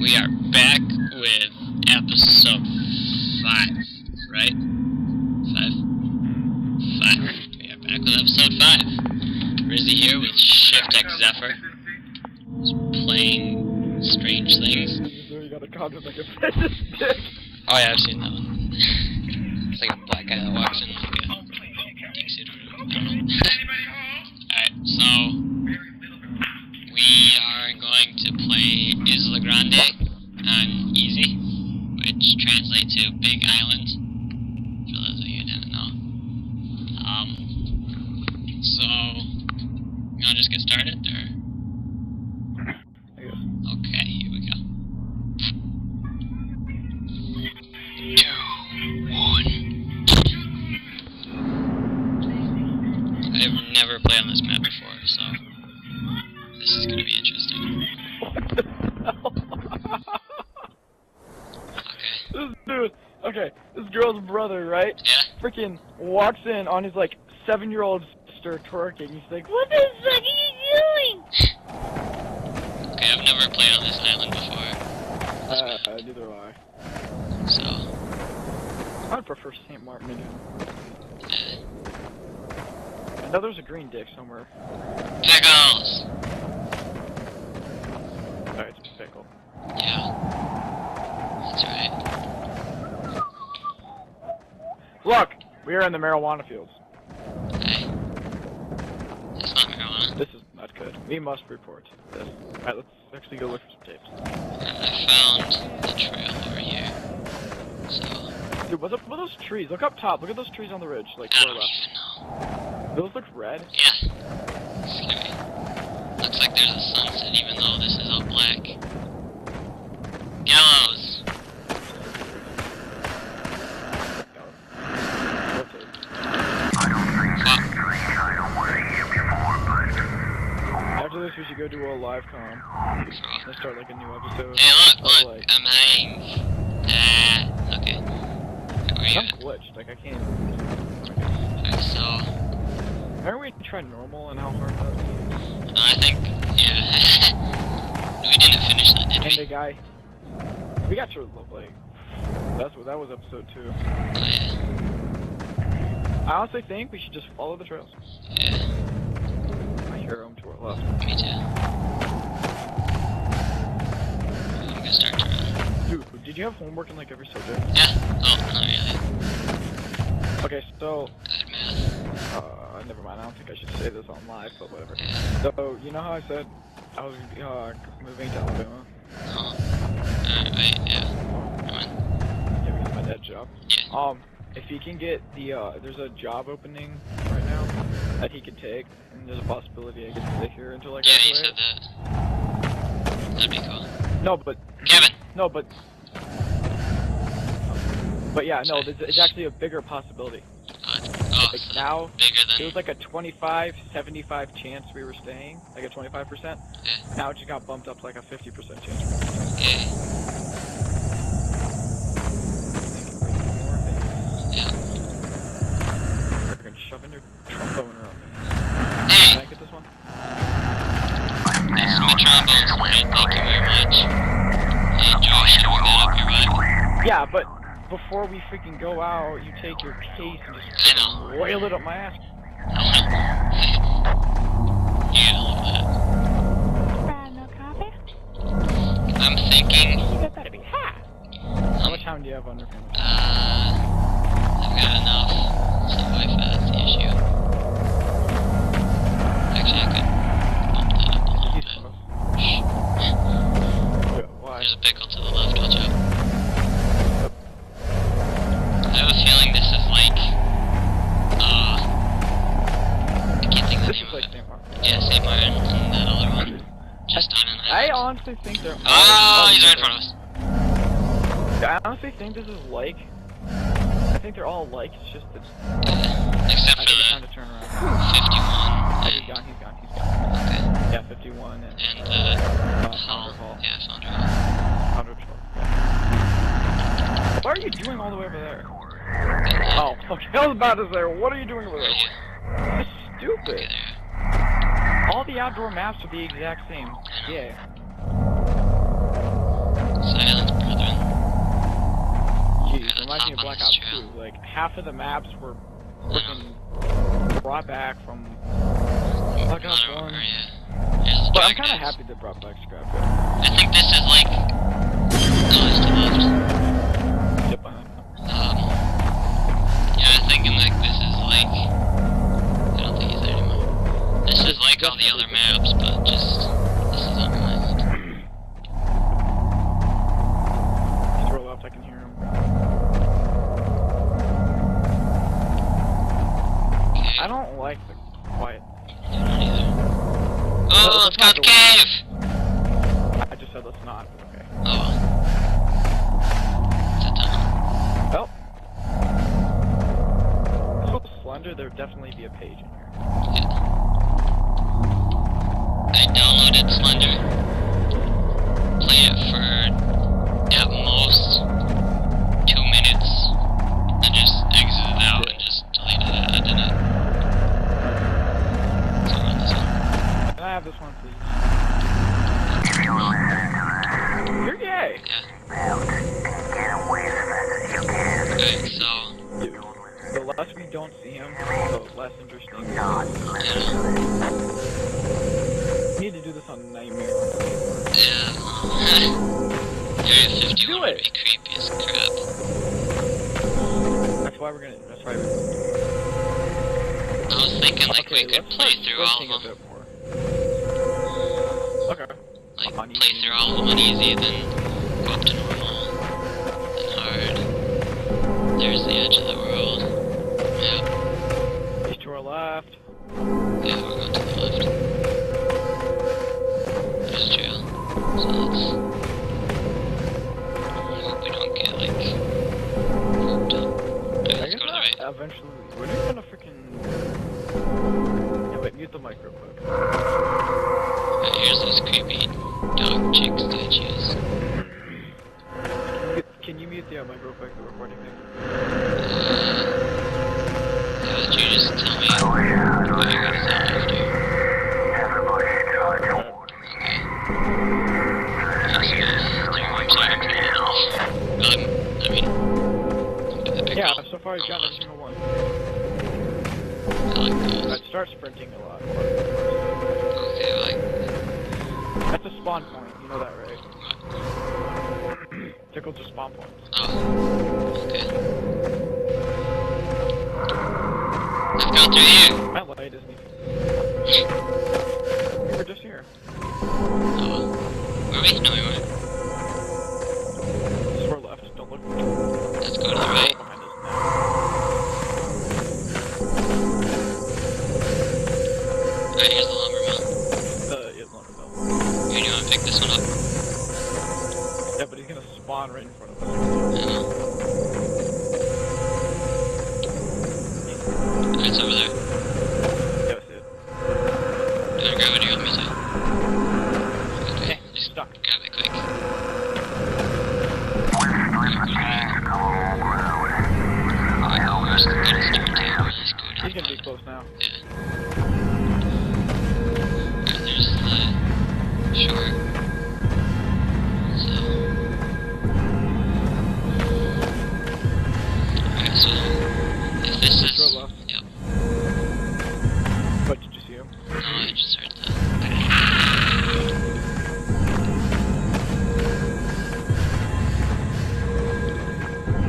We are back with episode 5, right? 5? 5. We are back with episode 5. Rizzy here with Shift X Zephyr. He's playing strange things. You got a comment like a fetish dick. Oh yeah, I've seen that one. It's like a black guy that walks in like a suit. I don't know. Alright, so we are going to play Isla Grande on easy, which translates to Big Island, for those of you who didn't know. So, you wanna just get started, or? Okay, here we go. 2, 1. I've never played on this map before, so this is gonna be interesting. Okay, this girl's brother, right? Yeah? Freaking walks in on his like 7-year-old sister twerking. He's like, "What the fuck are you doing?" Okay, I've never played on this island before. Neither do I. So, I'd prefer St. Martin again. yeah. I know there's a green dick somewhere. Pickles! Alright, it's a pickle. Yeah. That's right. Look! We are in the marijuana fields. Hey. That's not marijuana. This is not good. We must report this. Alright, let's actually go look for some tapes. And I found the trail over here. So, Dude, what's up with those trees? Look up top. Look at those trees on the ridge. Like, I to the don't left. even know. Those look red. Yeah. Scary. Looks like there's a sunset even though this is all black. Yellows. After this, we should go do a live com. Let's start like a new episode. Hey, look, Like, I'm hiding. Okay. Where are you I'm at? glitched. Like, I can't. Alright, so, Aren't we try normal and how hard that is? I think, yeah. We didn't finish that, did And the we? guy. We got to like. That was episode 2. Oh, yeah. I honestly think we should just follow the trails. Yeah, I hear them to our left. me too. I'm gonna start to run. Dude, did you have homework in like every subject? Yeah. Oh, not really. Okay, so. Good math. Never mind. I don't think I should say this on live, but whatever. Yeah. So, you know how I said I was moving to Alabama? Oh. Alright, wait, yeah. Come on. Yeah, because of my dad's job. Yeah. If he can get the, there's a job opening right now that he could take, and there's a possibility I could stay here until like. Yeah, you said that. That'd be cool. No, but. Kevin! No, but. But yeah, no, it's actually a bigger possibility. Oh, Like so now, bigger it than. was like a 25-75 chance we were staying, like a 25%. Yeah. Now it just got bumped up to like a 50% chance. Yeah. Yeah. Freaking shoving your trombone around me. Hey! Can I get this one? This is my trombone's great, thank you very much. Hey, Josh, you got up your right. Yeah, but before we freaking go out, you take your case and just I know. roil it up my ass. You gotta love that. No coffee? I'm thinking, That better be hot. How much time do you have on your phone? I've got enough. So Wi-Fi, that's the issue. Actually, I could bump that up a little bit. Shh. Why? There's a pickle to the left, watch out. I have a feeling this is like, I can't think of the This name is of like it. St. Martin. Yeah, St. Martin and that other one. Just on an I island. honestly think they're. Oh, he's right in front of us. I honestly think this is like. I think they're all alike. It's just that. Except I for think it's time the to turn around. 51 Oh, he's and, gone. He's gone. okay, Yeah, 51 and. Hull. Hall. Yeah, Founder Hall. 112. What are you doing all the way over there? Oh, okay. I was about to say, what are you doing over there? Yeah. This is stupid. Okay, there. All the outdoor maps are the exact same. Yeah. Silence, brethren. Jeez, let's reminds me hop of on Black this Ops trail. 2. Like, half of the maps were freaking brought back from Black Ops 1. Here's the But I'm dark kind of days. happy they brought back Scrap. I think this is like... Oh, it's to the left. Yep, behind. Yeah, I was thinking like this is like... I don't think he's there anymore. This is like all the other maps, but just... This is on the island. He's roll left, I can hear him. Okay. I don't like the quiet. I don't either. Oh, let's go to the cave! I just said let's not, but okay. Oh well. It's a tunnel. Well. It's so slender, there'd definitely be a page in here. Yeah. I downloaded Slender. Played it for at most 2 minutes. And just exited out and just deleted it. I didn't. So run this one. Can I have this one, please? You're gay! Yeah. Alright, so... Dude, the less we don't see him, the less interesting. We need to do this on Nightmare. Yeah. Area 51 would be creepy as crap. That's why we're gonna. That's why I was thinking like okay, we could let's play start through all sprinting of a them. bit more. Okay. Like On play easy. through all of them on easy, then go up to normal, then hard. There's the edge of the world. Yep. He's to our left. Yeah, we're going to the left. There's a trail. So let's... I hope we don't get like... hooked up. Alright, let's go to the right. Eventually, when are you gonna freaking? Yeah, wait, mute the mic real quick. Alright, here's those creepy dog chick statues. Can you mute the mic real quick? The recording thing. Yeah, would you just tell me what you're gonna say after? Okay. Yeah, so far he's got every single one. I like those. I'd start sprinting a lot. Okay, like... That's a spawn point, you know that, right? Tickles are spawn points. Oh. Okay. I've gone through here! My light isn't even... We're just here. Oh. Were we? No, we weren't. This is where left, don't look. Let's go to the right. Behind us Alright, here's the lumber mill. now. Yeah, lumber mill. Here, do you wanna pick this one up? Yeah, but he's gonna spawn right in front of us. I know. Alright, it's over there. Yeah, I see it. Do you wanna grab it or you want me to? Okay, Hey, he's stuck. grab it quick. He's gonna be close now. Yeah. Alright, there's the shore. So. Alright, so. If this is. Throw left. Yep. What, did you see him? No, I just heard the.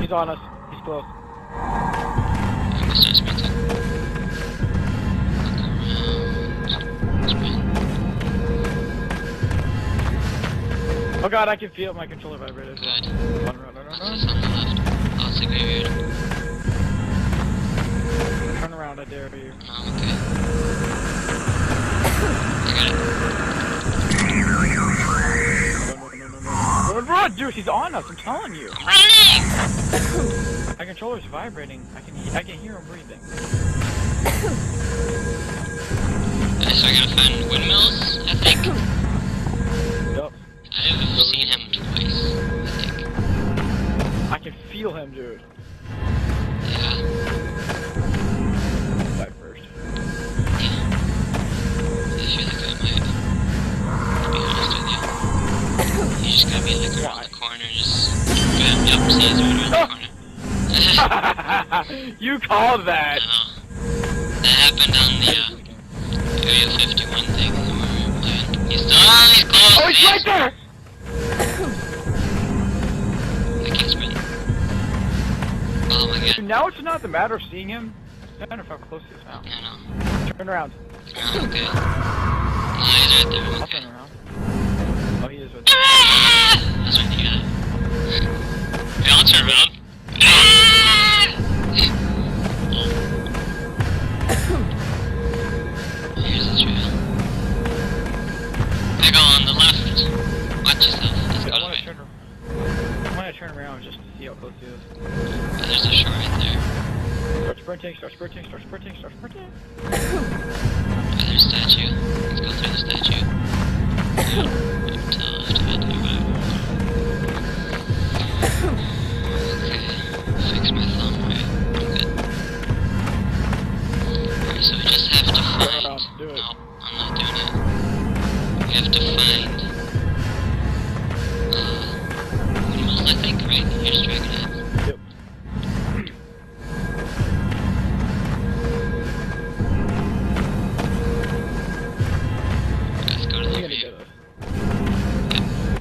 He's on us. He's close. I'm gonna start sprinting. Sprint. Oh god, I can feel my controller vibrated. Good. Run, run, run, What's run, this on the left? Oh, it's a graveyard. run. Turn around, I dare you. Oh, okay. I got it. No, run, dude, he's on us, I'm telling you. I'm running! My controller's vibrating. I can hear him breathing. Okay, so I gotta find windmills, I think. Yup. I've seen him twice, I think. I can feel him, dude. Yeah. Die first. I feel like I might, to be honest with you. You just gotta be like around the corner. just... Bam, yep, see, he's right around the corner. You called that! That happened on the, Area 51 thing that we were playing. He's still on, he's close! Oh, he's right there! I can't sprint. Oh my god. Dude, now it's not the matter of seeing him. It's the matter of how close he is now. I know. Turn around. Okay. Oh, he's right there, I'll okay. turn around. Oh, he is right there. That's right, you got it. Hey, I'll turn around. Here's the trail. I go on the left. Watch yourself. Let's go to the right. I want to turn around just to see how close he is. Oh, there's a shore right there. Start sprinting, start sprinting, start sprinting, start sprinting. Oh, there's a statue. Let's go through the statue. Okay. Fix my thumb right. I'm good. Alright, so we just have to find... Do it. No, I'm not doing it. We have to find... windmills, I think, right? Here's Dragonhead. Yep. Let's go to the He's gonna view. get us.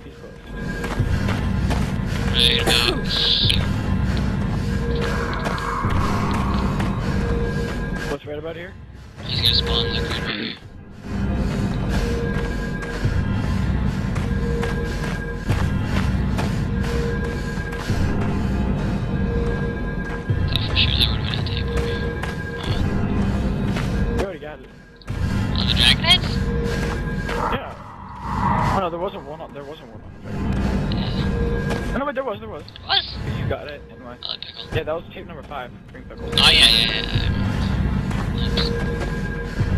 He's close. Right about here. What's right about here? He's gonna spawn like right here. Thought for sure there would've been a tape over here. We already got it. On the Dragonheads? Yeah. Oh no, there wasn't one on there. Oh, no, wait, there was. What? You got it, anyway. Oh, pickle. Yeah, that was tape number 5. Green pickle. Oh, yeah. Oops.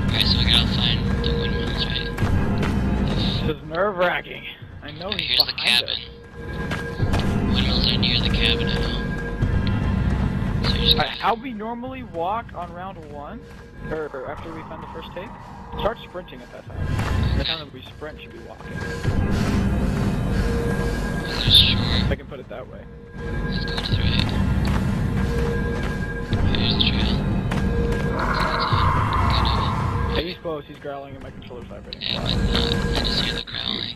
Alright, so we gotta find the windmills, right? This is nerve-wracking. I know Alright, he's here's the behind cabin. us. Windmills are near the cabin, I know. So you just gotta... How we normally walk on round 1, or after we find the first tape, start sprinting at that time. The time that we sprint should be walking. There's a shore. If I can put it that way. Let's go to the right. Here's the trail. Hey, he's close. He's growling and my controller's vibrating. Yeah, but I just hear the growling.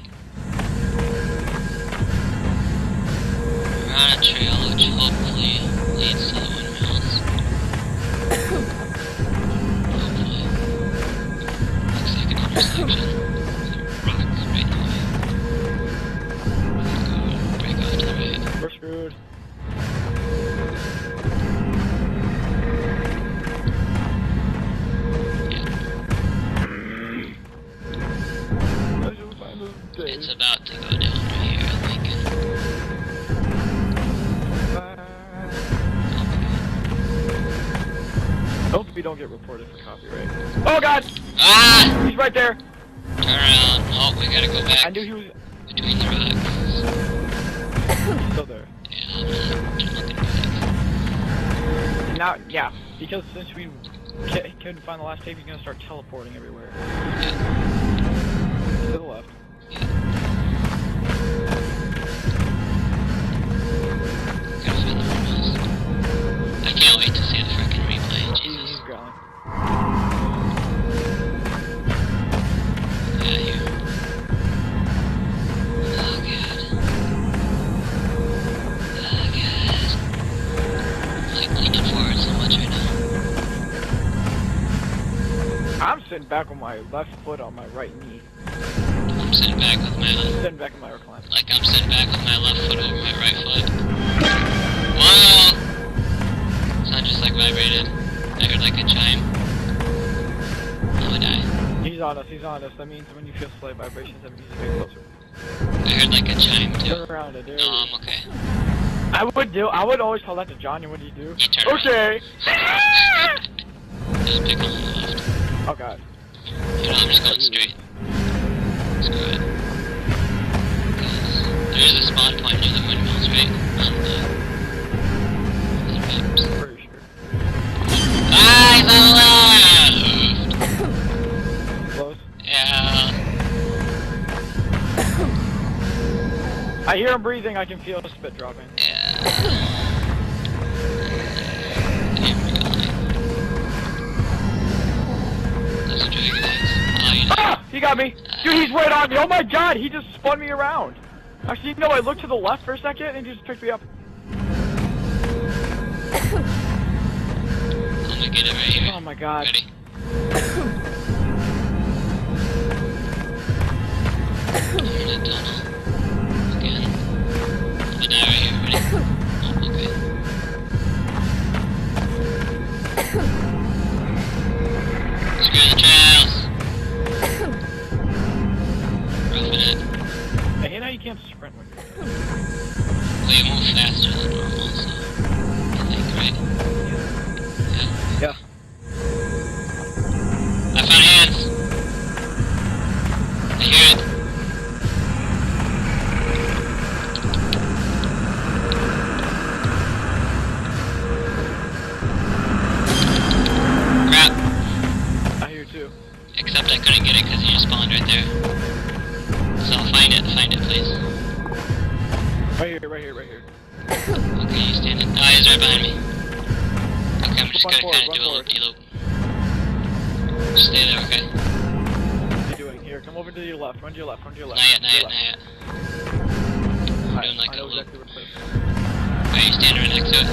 We're on a trail which hopefully leads to the windmills. Hopefully. Looks like an intersection. There's rocks right in the way. Let's go break off to the right. We're screwed. It's about to go down right here, I think. Hope we don't get reported for copyright. Oh god! Ah! He's right there! Turn around. Oh, we gotta go back I knew he was between the rocks. still there. Yeah, I'm looking back. Now, yeah, because since we couldn't find the last tape, he's gonna start teleporting everywhere. Yeah. To the left. Yeah. Gotta find the windmills. I can't wait to see the frickin' replay, Jesus. He's growling. Yeah, here. Oh god. Oh god. I'm like leaning forward so much right now. I'm sitting back with my left foot on my right knee. I'm sitting back with my Sitting back in my recliner. like I'm sitting back with my left foot over my right foot. Whoa! Sound just like vibrated. I heard like a chime. Oh, I died. He's on us. That means when you feel slight vibrations, that means he's getting closer. I heard like a chime too. Turn around, I dare No, you. I'm okay. I would always tell that to Johnny. What do you do? You turn Okay! around. There's a pickle on the left. Oh god. You know, I'm just going straight. Screw it. 'Cause there's a spawn point near the windmills, right? On the maps. Pretty sure. Ah, he's on the left! Close. Yeah. I hear hear him breathing. I can feel his spit dropping. Yeah. Ah! He got me! Dude, he's right on me! Oh my god, he just spun me around! Actually, no, I looked to the left for a second and he just picked me up. I'm gonna get it right here. Oh my god. Ready? I'm in a tunnel. Again. I'm gonna die right here. Ready? Oh, okay. Screw the trails! Roughing it. I hate how you can't sprint with me. Well, you move faster than normal, so... I think, right? Yeah. Yeah. I found hands! I hear it! Crap! I hear it too. Except I couldn't get it because you just spawned right there. So find it, please. Right here. Okay, you stand in. Oh, he's right behind me. Okay, I'm just gonna kind of do a loop-de-loop. Just stay there, okay? What are you doing? Here, come over to your left. Run to your left. Not yet. I'm doing like a loop. Alright, you stand right next to it?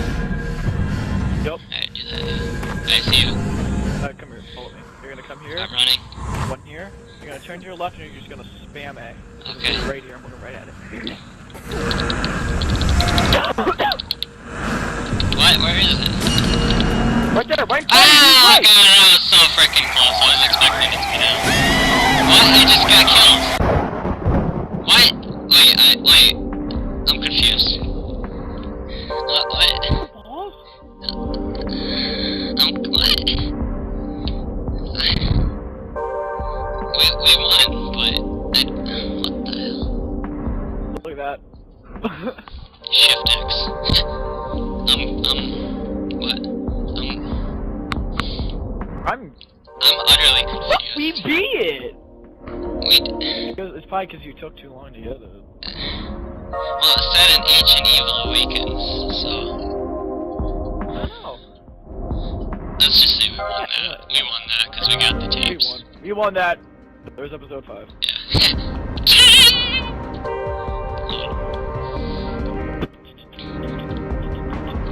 Yep. Alright, do that, yeah. I see you. Come here, follow me. You're gonna come here. I'm running. One here. You're gonna turn to your left and you're just gonna spam A. Okay. Right here, I'm looking right at it. What? Where is it? Right there, right in front of you, Oh right. god, that was so freaking close. I was expecting it to be down. What? I just got killed. What? Wait. I'm confused. What? What? We won, but... what the hell? Look at that. Shift X. I'm utterly confused. We beat it! We... It's probably because you took too long to get it. Well, it said an ancient evil awakens, so... I don't know. Let's just say we won that. We won that, because we got the tapes. We won that. There's episode 5. Yeah.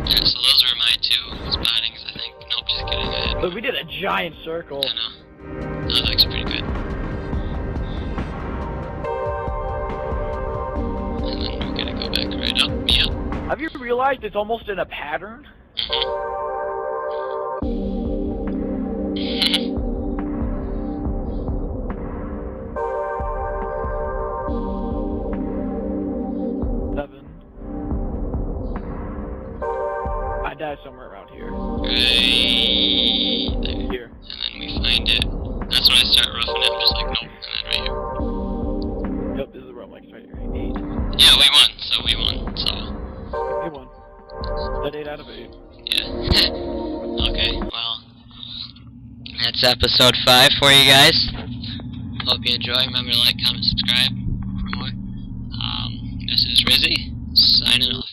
Yeah, so those were my 2 spottings, I think. Nope, just kidding. Look, we did a giant circle. I know. That looks pretty good. And then we're gonna go back right up. Yep. Have you realized it's almost in a pattern? I died somewhere around here. Right there. Here. And then we find it. That's when I start roughing it. I'm just like, nope. And then right here. Yep, this is the room, like, right here. 8. Yeah, we won. So we won. So. We won. That 8 out of 8. Yeah. Okay, well. That's episode 5 for you guys. Hope you enjoy. Remember to like, comment, subscribe for more. This is Rizzy, signing off.